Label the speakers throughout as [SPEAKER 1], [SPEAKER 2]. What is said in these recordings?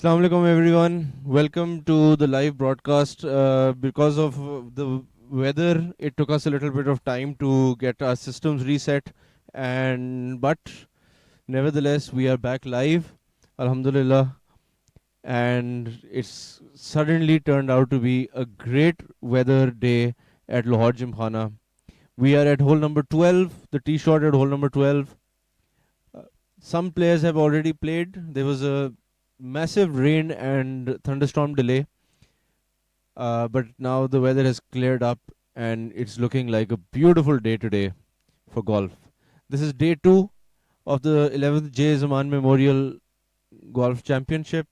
[SPEAKER 1] Assalamu alaikum everyone. Welcome to the live broadcast. Because of the weather, it took us a little bit of time to get our systems reset, and but nevertheless we are back live. Alhamdulillah, and it's suddenly turned out to be a great weather day at Lahore Gymkhana. We are at hole number 12, the tee shot at hole number 12. Uh, some players have already played. There was a massive rain and thunderstorm delay, but now the weather has cleared up and it's looking like a beautiful day today for golf. This is day 2 of the 11th J.A Zaman Memorial Golf Championship,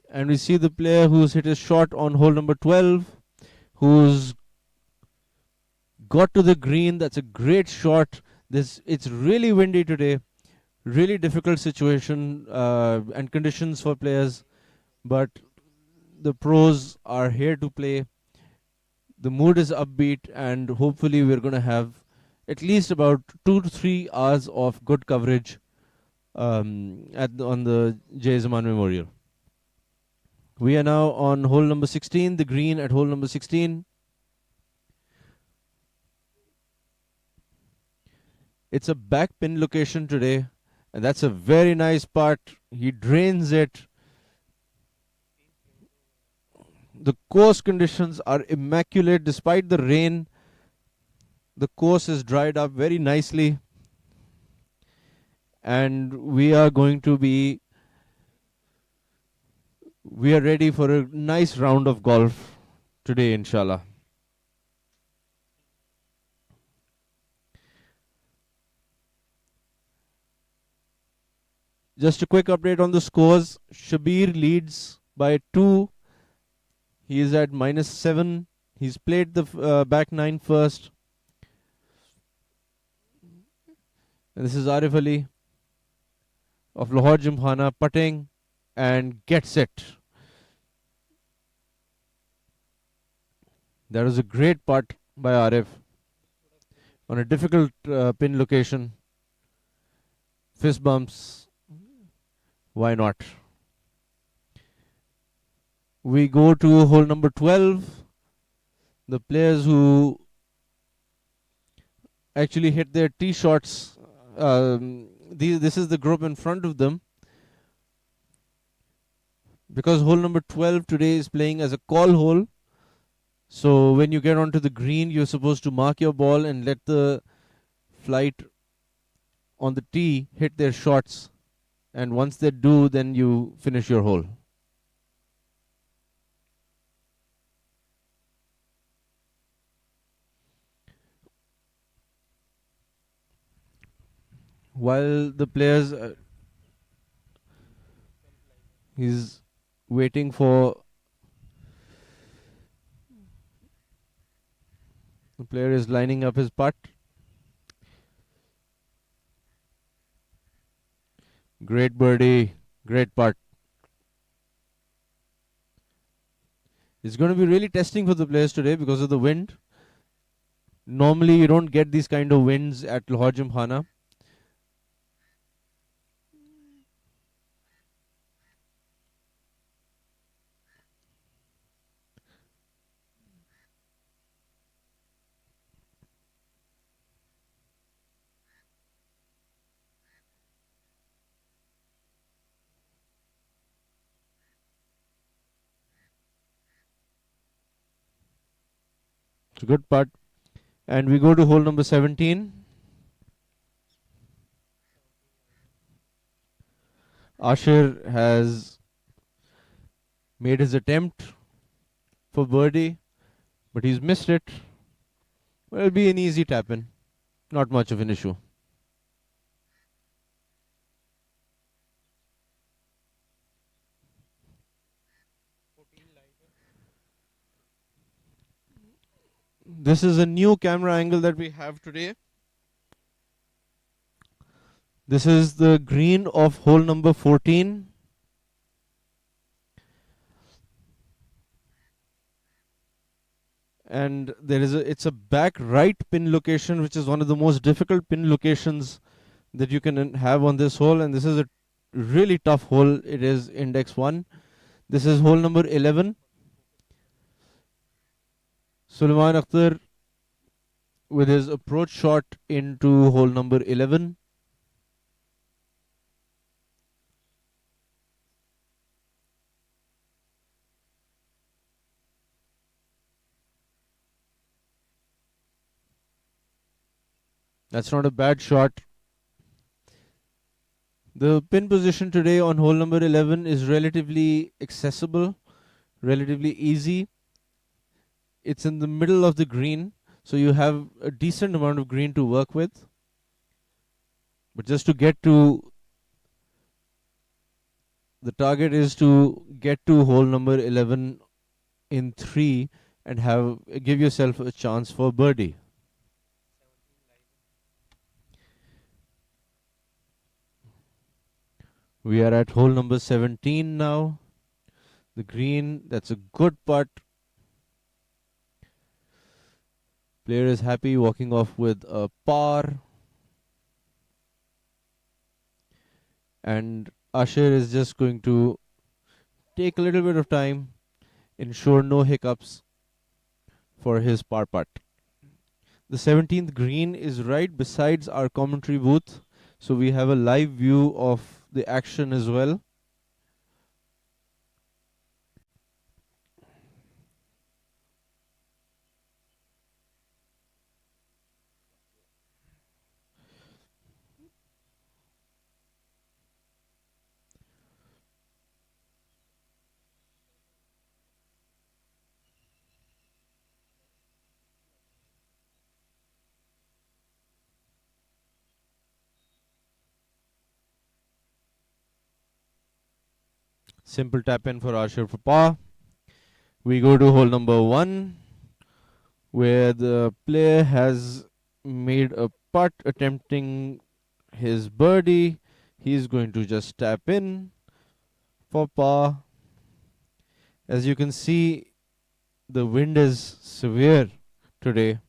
[SPEAKER 1] and we see the player who's hit his shot on hole number 12, who's got to the green. That's a great shot. It's really windy today, really difficult situation and conditions for players, but the pros are here to play. The mood is upbeat, and hopefully we're going to have at least about 2 to 3 hours of good coverage on the J. Zaman Memorial. We are now on hole number 16, the green at hole number 16. It's a back pin location today, and that's a very nice putt. He drains it. The course conditions are immaculate despite the rain. The course is dried up very nicely, and we are ready for a nice round of golf today, inshallah. Just a quick update on the scores. Shabir leads by 2. He is at -7. He's played the back 9 first. And this is Arif Ali of Lahore Gymkhana putting and gets it. That was a great putt by Arif on a difficult pin location. Fist bumps. Why not? We go to hole number 12. The players who actually hit their tee shots, this is the group in front of them, because hole number 12 today is playing as a call hole. So when you get onto the green, you're supposed to mark your ball and let the flight on the tee hit their shots, and once they do, then you finish your hole. While the players, he's waiting for, the player is lining up his putt. Great birdie, great putt. It's going to be really testing for the players today because of the wind. Normally you don't get these kind of winds at Lahore Gymkhana. It's a good putt. And we go to hole number 17. Ashir has made his attempt for birdie, but he's missed it. Well, it'll be an easy tap-in. Not much of an issue. This is a new camera angle that we have today. This is the green of hole number 14. And it's a back right pin location, which is one of the most difficult pin locations that you can have on this hole. And this is a really tough hole. It is index 1. This is hole number 11. Sulaiman Akhtar with his approach shot into hole number 11. That's not a bad shot. The pin position today on hole number 11 is relatively accessible, relatively easy. It's in the middle of the green, so you have a decent amount of green to work with. But just to get to the target is to get to hole number 11 in 3 and give yourself a chance for birdie. We are at hole number 17 now. The green, that's a good putt. Player is happy, walking off with a par. And Ashir is just going to take a little bit of time, ensure no hiccups for his par putt. The 17th green is right besides our commentary booth, so we have a live view of the action as well. Simple tap in for Ashir for par. We go to hole number 1, where the player has made a putt attempting his birdie. He's going to just tap in for par. As you can see, the wind is severe today,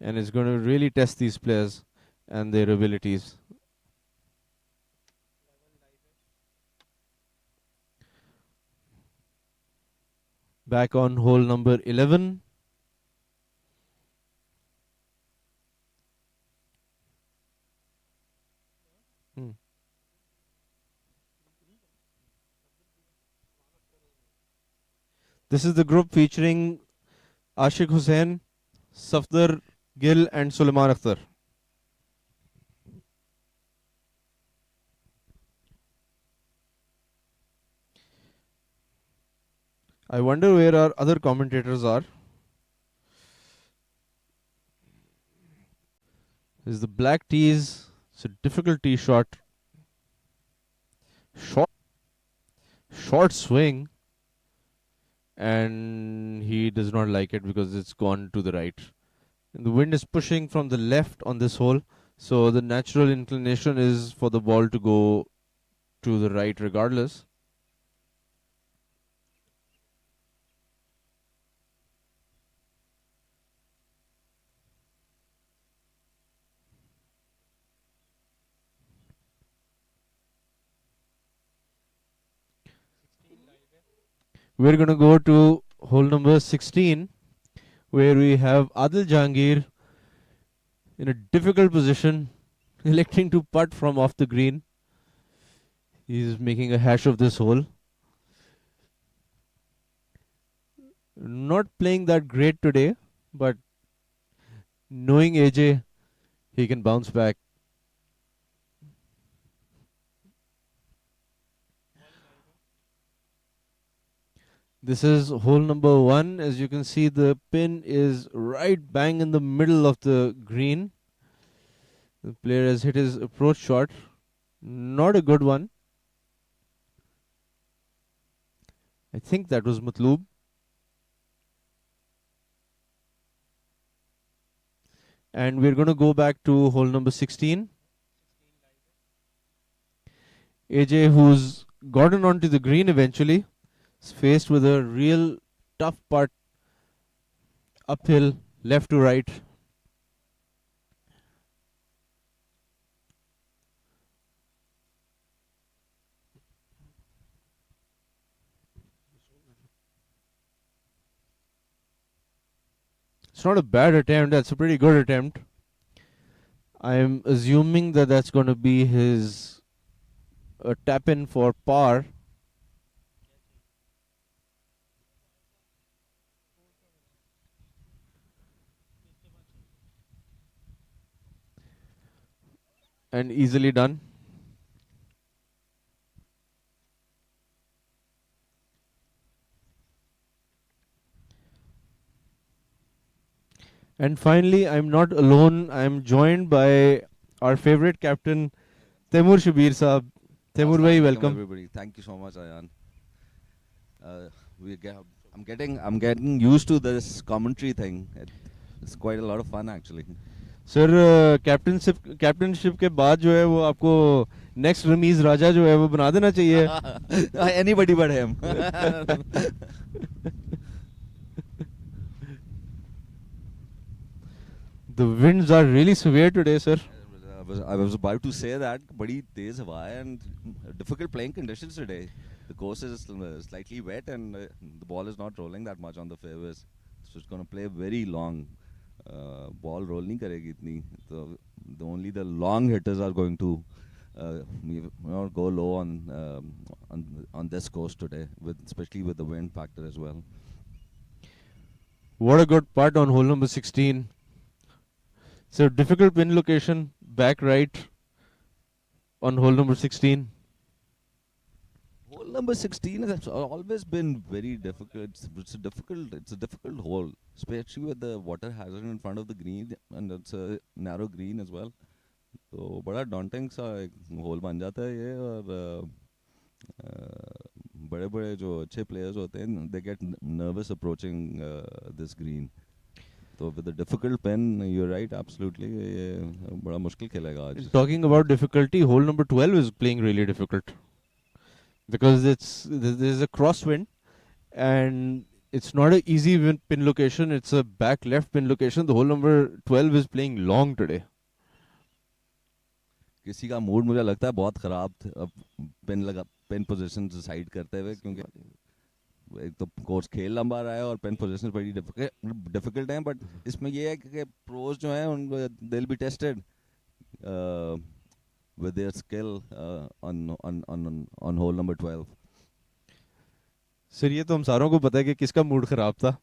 [SPEAKER 1] and it's going to really test these players and their abilities. Back on hole number 11. This is the group featuring Ashik Hussain, Safdar Gill, and Sulaiman Akhtar. I wonder where our other commentators are. This is the black tees. It's a difficult tee shot. Short swing. And he does not like it because it's gone to the right. And the wind is pushing from the left on this hole, so the natural inclination is for the ball to go to the right regardless. We're going to go to hole number 16, where we have Adil Jahangir in a difficult position, electing to putt from off the green. He's making a hash of this hole. Not playing that great today, but knowing AJ, he can bounce back. This is hole number 1. As you can see, the pin is right bang in the middle of the green. The player has hit his approach shot. Not a good one. I think that was Matloob. And we're going to go back to hole number 16. AJ, who's gotten onto the green eventually, is faced with a real tough putt uphill, left to right. It's not a bad attempt. That's a pretty good attempt. I'm assuming that that's going to be his tap in for par. And easily done. And finally, I'm not alone. I'm joined by our favorite captain, Temur Shabir Saab. Temur bhai, welcome.
[SPEAKER 2] Everybody. Thank you so much, Ayan. Uh, we get, I'm getting used to this commentary thing. It's quite a lot of fun actually.
[SPEAKER 1] Sir captainship के बाद जो है वो आपको next Ramiz राजा जो है वो बना देना चाहिए.
[SPEAKER 2] Anybody but him.
[SPEAKER 1] The winds are really severe today, sir.
[SPEAKER 2] I was about to say that बड़ी तेज हवा है and difficult playing conditions today. The course is slightly wet and the ball is not rolling that much on the fairways, so it's going to play very long. Ball roll नहीं करेगी इतनी. The only the long hitters are going to go low on this course today, especially with the wind factor as well.
[SPEAKER 1] What a good putt on hole number 16. So difficult pin location, back right on hole number 16.
[SPEAKER 2] Hole number 16 has always been very difficult. It's a difficult hole, especially with the water hazard in front of the green, and it's a narrow green as well. तो बड़ा daunting सा एक hole बन जाता है ये. और बड़े-बड़े जो अच्छे players होते हैं, they get nervous approaching this green. So with the difficult pin, you're right, absolutely. ये बड़ा मुश्किल खेलेगा आज.
[SPEAKER 1] Talking about difficulty, hole number 12 is playing really difficult because there's a crosswind and it's not an easy pin location. It's a back left pin location. The hole number 12 is playing long today.
[SPEAKER 2] किसी का mood मुझे लगता है बहुत खराब अब pin position decide करते हुए, क्योंकि एक तो कोर्स खेल लंबा रहा है और पेन पोजीशन बड़ी डिफिकल्ट हैं. बट इसमें ये है कि प्रोज जो हैं उन they will be tested with their skill on hole number 12.
[SPEAKER 1] Sir ये तो हम सारों को पता है कि किसका मूड खराब था.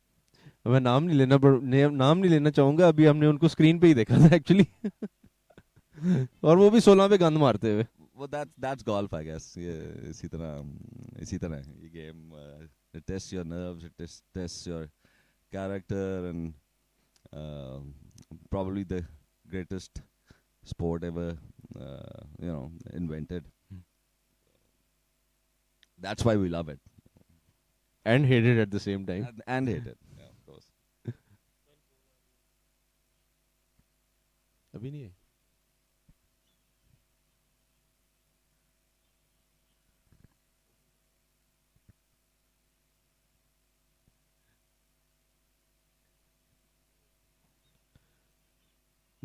[SPEAKER 1] मैं नाम नहीं लेना चाहूंगा. अभी हमने उनको स्क्रीन पे ही देखा था एक्चुअली. और वो भी 16 पे गंद मारते हुए.
[SPEAKER 2] Well, that's golf, I guess. ये इसी तरह ये game it tests your nerves, it tests your character, and probably the greatest sport ever invented. That's why we love it.
[SPEAKER 1] And hate it at the same time.
[SPEAKER 2] And hate it. Yeah, of course.
[SPEAKER 1] अभी नहीं है.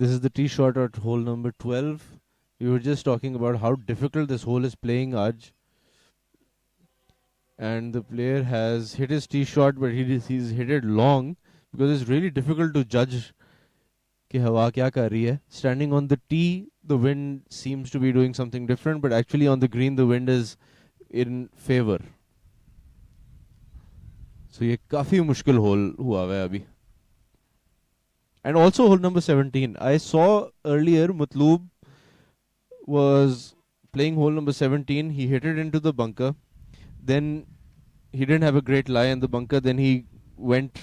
[SPEAKER 1] This is the tee shot at hole number 12. We were just talking about how difficult this hole is playing Aj. And the player has hit his tee shot, but he's hit it long because it's really difficult to judge कि हवा क्या कर रही है. Standing on the tee, the wind seems to be doing something different, but actually on the green the wind is in favor. So ये काफी मुश्किल hole हुआ है अभी. And also hole number 17. I saw earlier Matloob was playing hole number 17. He hit it into the bunker. Then he didn't have a great lie in the bunker. Then he went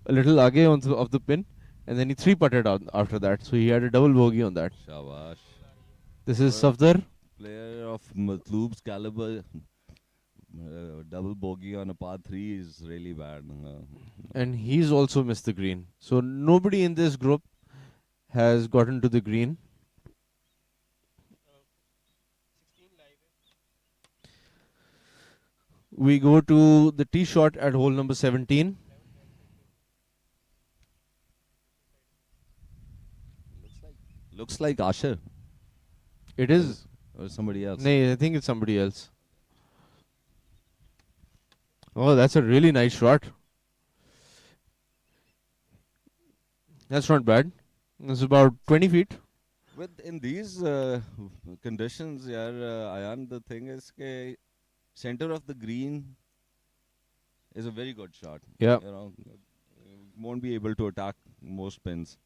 [SPEAKER 1] a little aage of the pin. And then he 3-putted out after that. So he had a double bogey on that.
[SPEAKER 2] Shabash.
[SPEAKER 1] This is Safdar.
[SPEAKER 2] Player of Matloob's caliber. Double bogey on a par 3 is really bad.
[SPEAKER 1] And he's also missed the green. So nobody in this group has gotten to the green. We go to the tee shot at hole number 17.
[SPEAKER 2] Looks like Asher.
[SPEAKER 1] It is.
[SPEAKER 2] Or somebody else.
[SPEAKER 1] No, I think it's somebody else. Oh, that's a really nice shot. That's not bad. It's about 20 feet.
[SPEAKER 2] With in these conditions, yeah, Ayan, the thing is, ke center of the green is a very good shot.
[SPEAKER 1] Yeah.
[SPEAKER 2] You know, won't be able to attack most pins.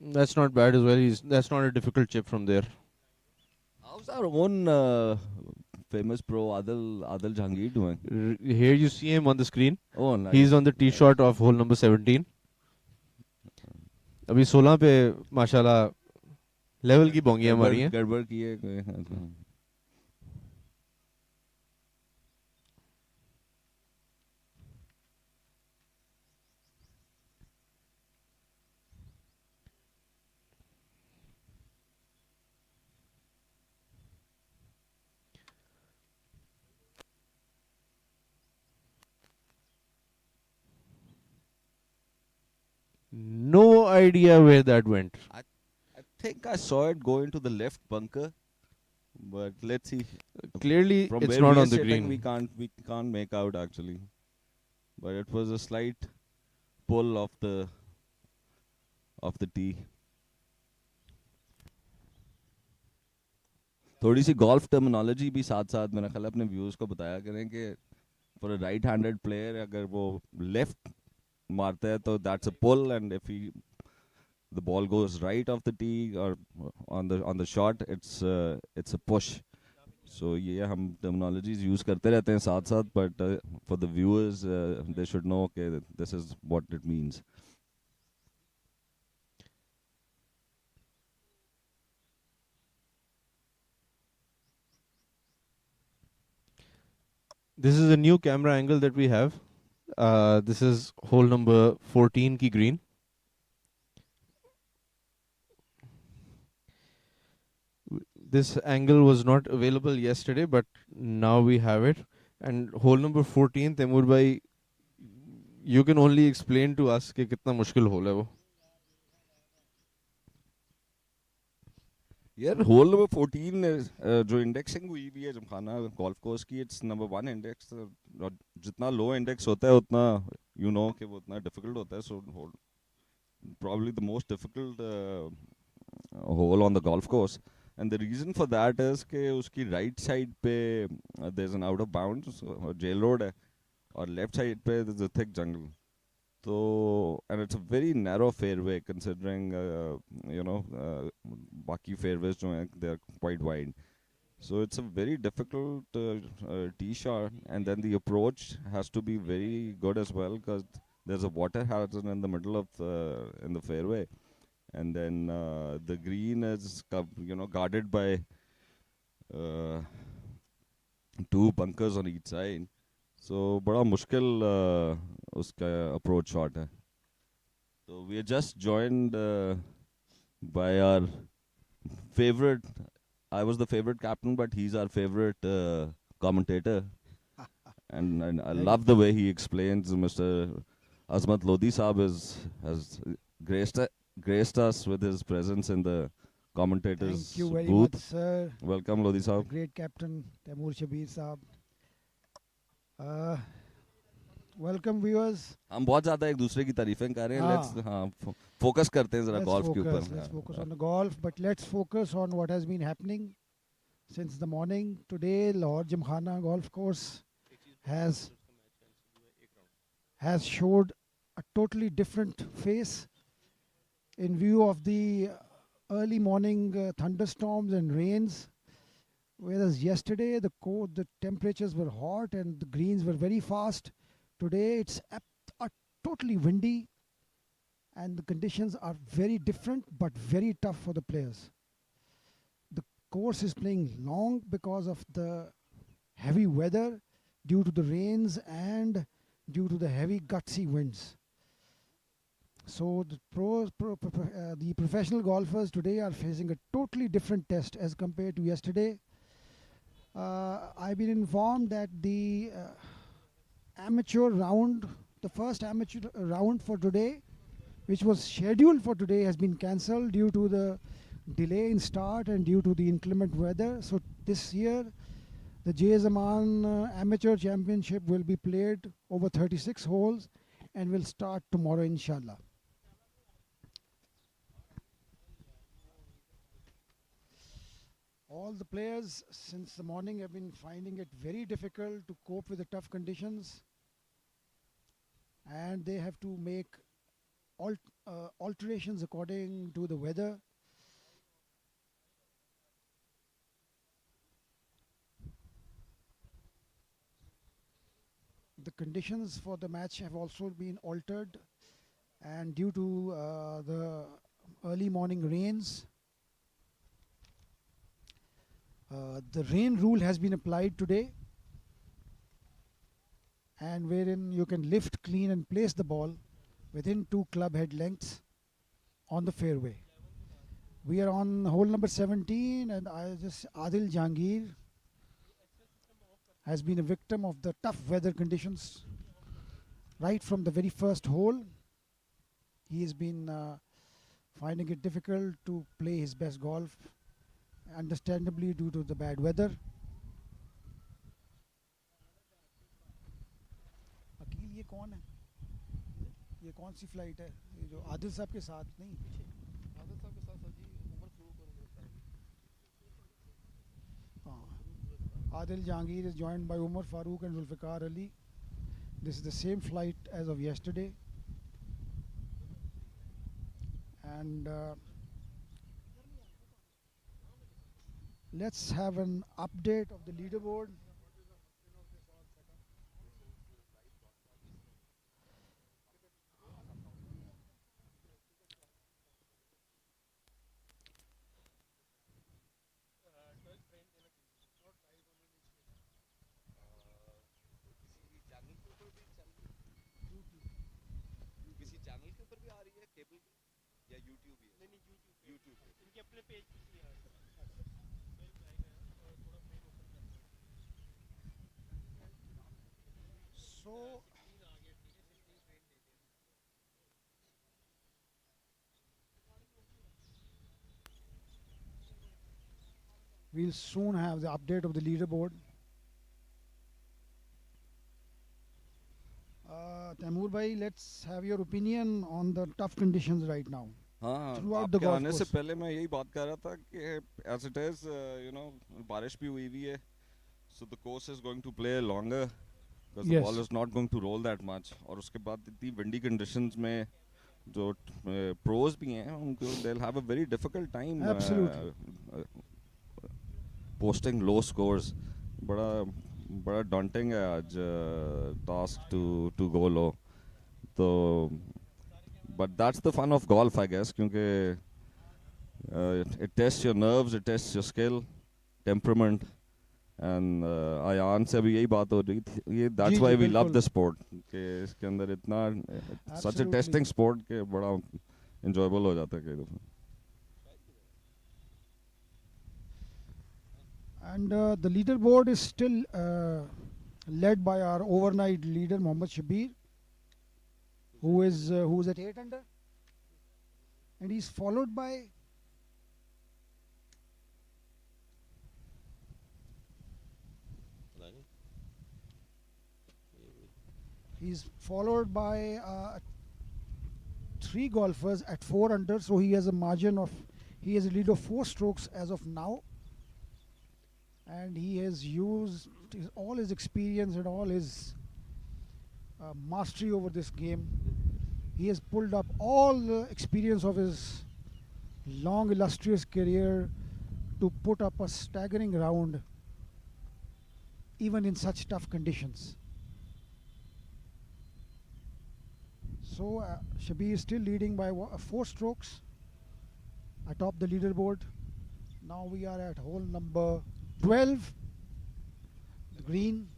[SPEAKER 1] That's not bad as well. That's not a difficult chip from there.
[SPEAKER 2] How's our own famous pro Adil Jahangir doing?
[SPEAKER 1] Here you see him on the screen.
[SPEAKER 2] Oh,
[SPEAKER 1] He's
[SPEAKER 2] nice.
[SPEAKER 1] on the tee shot of hole number 17. अभी 16 पे माशाल्लाह level की बोंगियां
[SPEAKER 2] गड़बड़
[SPEAKER 1] मारी हैं.
[SPEAKER 2] गड़बड़ की है कोई, हाँ.
[SPEAKER 1] No idea where that went.
[SPEAKER 2] I think I saw it go into the left bunker, but let's see.
[SPEAKER 1] Clearly,
[SPEAKER 2] From
[SPEAKER 1] it's
[SPEAKER 2] where
[SPEAKER 1] not
[SPEAKER 2] we are
[SPEAKER 1] on the
[SPEAKER 2] sitting,
[SPEAKER 1] green.
[SPEAKER 2] we can't make out actually. But it was a slight pull of the tee. थोड़ी सी golf terminology भी साथ साथ मैंने ख्याल अपने viewers को बताया करें कि for a right-handed player अगर वो left मारता है तो that's a pull, and if the ball goes right off the tee or on the shot, it's a push. So ये हम terminologies use करते रहते हैं साथ साथ, but for the viewers they should know okay that this is what it means.
[SPEAKER 1] This is a new camera angle that we have. This is hole number 14 की green. This angle was not available yesterday, but now we have it. And hole number 14, Temur bhai, you can only explain to us कि कितना मुश्किल hole है वो.
[SPEAKER 2] यार whole number 14 जो indexing हुई भी है जिमखाना गोल्फ कोर्स की, इट्स नंबर 1 इंडेक्स. और जितना लो इंडेक्स होता है उतना यू नो कि वो उतना डिफिकल्ट होता है. सो probably the most difficult hole on the golf course, and the reason for that is कि उसकी right side पे there's an out of bounds jail road है, और left side पे there's a thick jungle. So, and it's a very narrow fairway considering बाकी fairways जो हैं they're quite wide. So it's a very difficult tee shot, and then the approach has to be very good as well because there's a water hazard in the middle of in the fairway, and then the green is guarded by uh, two bunkers on each side. So बड़ा मुश्किल उसका approach shot है. So we are just joined by our favorite. I was the favorite captain, but he's our favorite commentator, and I love the way he explains. Mr. Azmat Lodi Saab has graced us with his presence in the commentators
[SPEAKER 3] Thank you very
[SPEAKER 2] booth.
[SPEAKER 3] much, sir.
[SPEAKER 2] Welcome, Lodi
[SPEAKER 3] The
[SPEAKER 2] Saab.
[SPEAKER 3] great captain, Taimur Shabir Saab. Welcome, viewers.
[SPEAKER 2] हम बहुत ज्यादा एक दूसरे की तारीफें कर रहे हैं. Let's focus करते हैं जरा golf के ऊपर.
[SPEAKER 3] Let's focus on the golf, but let's focus on what has been happening since the morning. Today, Lahore Gymkhana golf course has showed a totally different face in view of the early morning thunderstorms and rains. Whereas yesterday the temperatures were hot and the greens were very fast. Today it's totally windy and the conditions are very different but very tough for the players. The course is playing long because of the heavy weather due to the rains and due to the heavy gutsy winds. So the professional golfers today are facing a totally different test as compared to yesterday. I've been informed that the amateur round, the first amateur round for today, which was scheduled for today, has been cancelled due to the delay in start and due to the inclement weather. So this year, The J.A Zaman Amateur Championship will be played over 36 holes and will start tomorrow, inshallah. All the players since the morning have been finding it very difficult to cope with the tough conditions, and they have to make alterations according to the weather. The conditions for the match have also been altered, and due to the early morning rains, the rain rule has been applied today, and wherein you can lift, clean, and place the ball within 2 club head lengths on the fairway. We are on hole number 17, and Adil Jahangir has been a victim of the tough weather conditions right from the very first hole. He has been finding it difficult to play his best golf, understandably due to the bad weather. Aqeel ये कौन है? ये कौन सी flight है? ये जो आदिल साहब के साथ नहीं? आदिल साहब के साथ सर जी उमर फारूक और हाँ. Adil Jahangir is joined by Umar Farooq and Zulfikar Ali. This is the same flight as of yesterday. And let's have an update of the leaderboard.
[SPEAKER 2] किसी चैनल के ऊपर भी आ रही है केबल या यूट्यूब ही है? नहीं यूट्यूब पे इनके अपने पेज पे भी आ रही है।
[SPEAKER 3] So we'll soon have the update of the leaderboard. Taimur bhai, let's have your opinion on the tough conditions right now.
[SPEAKER 2] हाँ,
[SPEAKER 3] Throughout the
[SPEAKER 2] आपके
[SPEAKER 3] golf
[SPEAKER 2] आने से
[SPEAKER 3] course.
[SPEAKER 2] पहले मैं यही बात कर रहा था कि as it is, बारिश भी हुई है, so the course is going to play longer because the
[SPEAKER 3] Yes.
[SPEAKER 2] ball is not going to roll that much. और उसके बाद इतनी windy conditions में जो pros भी हैं उनको they'll have a very difficult time
[SPEAKER 3] Absolutely.
[SPEAKER 2] posting low scores. बड़ा daunting है आज task to go low. तो but that's the fun of golf, I guess, क्योंकि it tests your nerves, it tests your skill, temperament, and Ayaan से भी यही बात हो रही थी. That's
[SPEAKER 3] ji,
[SPEAKER 2] why
[SPEAKER 3] ji,
[SPEAKER 2] we love
[SPEAKER 3] बिल्कुल.
[SPEAKER 2] the sport. कि इसके अंदर इतना such a
[SPEAKER 3] Absolutely.
[SPEAKER 2] testing sport के बड़ा enjoyable हो जाता है कई दफा.
[SPEAKER 3] And the leaderboard is still led by our overnight leader Mohammad Shabir, who's at 8 under, and he's followed by three golfers at 4 under, so he has a lead of 4 strokes as of now, and he has used all his experience and all his mastery over this game. He has pulled up all the experience of his long illustrious career to put up a staggering round even in such tough conditions. So Shabir is still leading by 4 strokes atop the leaderboard. Now we are at hole number 12, the green.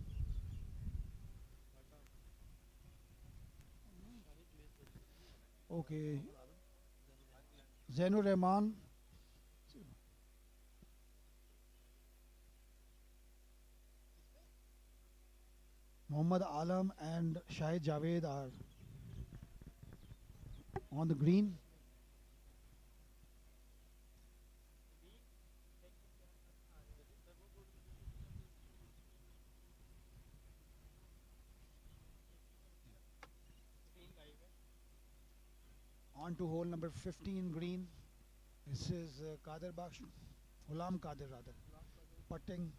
[SPEAKER 3] Okay, Zainur Rahman, Muhammad Alam and Shahid Javed are on the green. On to hole number 15 green. This is Kader Baksh, Ghulam Kader rather, putting.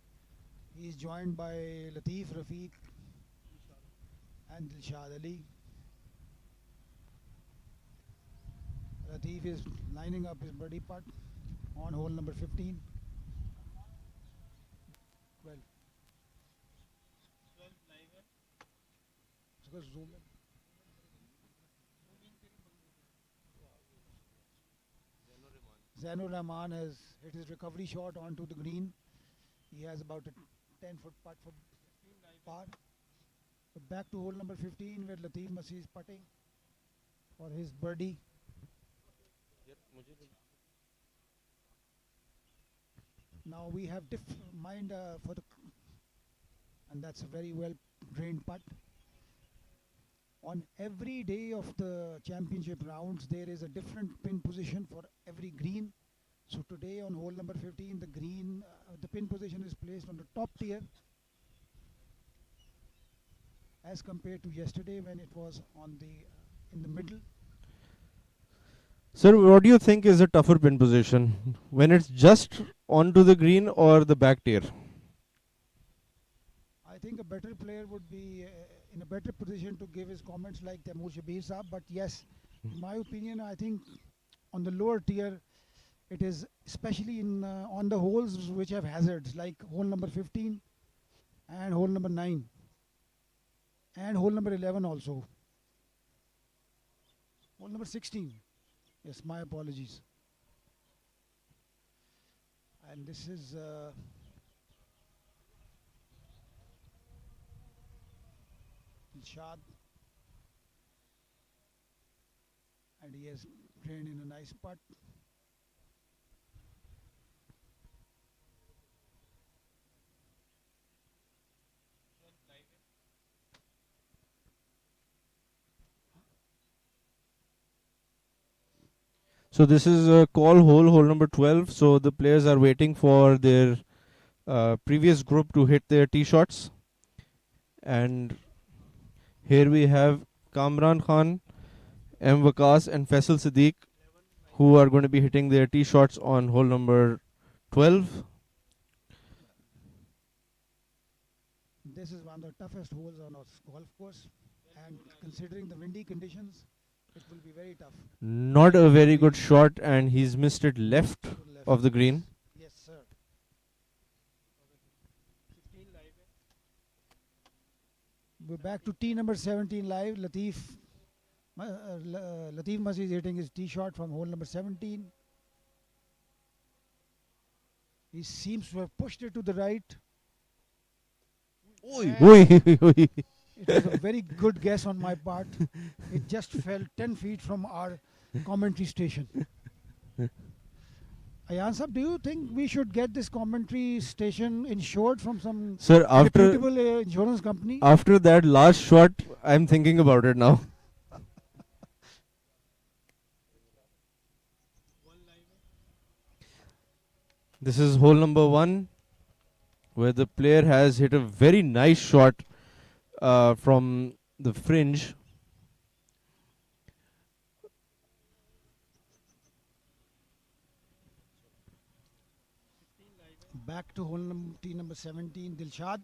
[SPEAKER 3] He is joined by Latif, Rafiq, and Dilshad Ali. Latif is lining up his birdie putt on hole number 15. 12. So zoom in. Zainur Rahman has hit his recovery shot onto the green. He has about a 10-foot putt for par. But back to hole number 15 where Latif Masih is putting for his birdie. Now we have mind for the, and that's a very well drained putt. On every day of the championship rounds, there is a different pin position for every green. So today on hole number 15, the pin position is placed on the top tier as compared to yesterday when it was on in the middle.
[SPEAKER 1] Sir, what do you think is a tougher pin position? When it's just onto the green or the back tier?
[SPEAKER 3] I think a better player would be in a better position to give his comments like Taimur Shabir Saab. But yes, in my opinion, I think on the lower tier, it is especially in on the holes which have hazards like hole number 15 and hole number 9 and hole number 11 also. Hole number 16. Yes, my apologies. And this is Dilshad, and he has trained in a nice putt.
[SPEAKER 1] So this is a call hole, hole number 12. So the players are waiting for their previous group to hit their tee shots. And here we have Kamran Khan, M. Waqas and Faisal Siddiq, who are going to be hitting their tee shots on hole number 12.
[SPEAKER 3] This is one of the toughest holes on our golf course, and considering the windy conditions, it will be very tough.
[SPEAKER 1] Not a very good shot, and he's missed it left
[SPEAKER 3] To left.
[SPEAKER 1] of the green.
[SPEAKER 3] Yes, sir. We're back to tee number 17 live. Latif Masih is hitting his tee shot from hole number 17. He seems to have pushed it to the right.
[SPEAKER 1] Oi.
[SPEAKER 3] It was a very good guess on my part. It just fell 10 feet from our commentary station. Ayan Sab, do you think we should get this commentary station insured from some
[SPEAKER 1] Sir,
[SPEAKER 3] reputable insurance company?
[SPEAKER 1] after that last shot, I'm thinking about it now. This is hole number 1, where the player has hit a very nice shot from the fringe.
[SPEAKER 3] Back to tee number 17, Dilshad.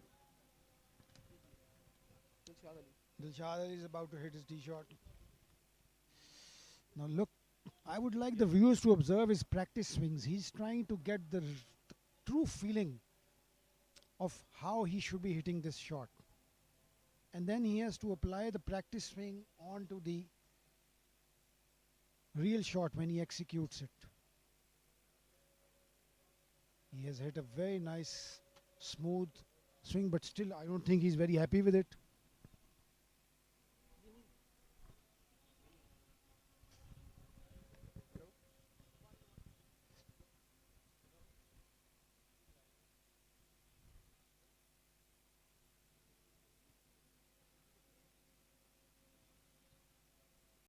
[SPEAKER 3] Dilshad Ali is about to hit his tee shot. Now look, I would like the viewers to observe his practice swings. He's trying to get the true feeling of how he should be hitting this shot. And then he has to apply the practice swing onto the real shot when he executes it. He has hit a very nice, smooth swing, but still I don't think he's very happy with it.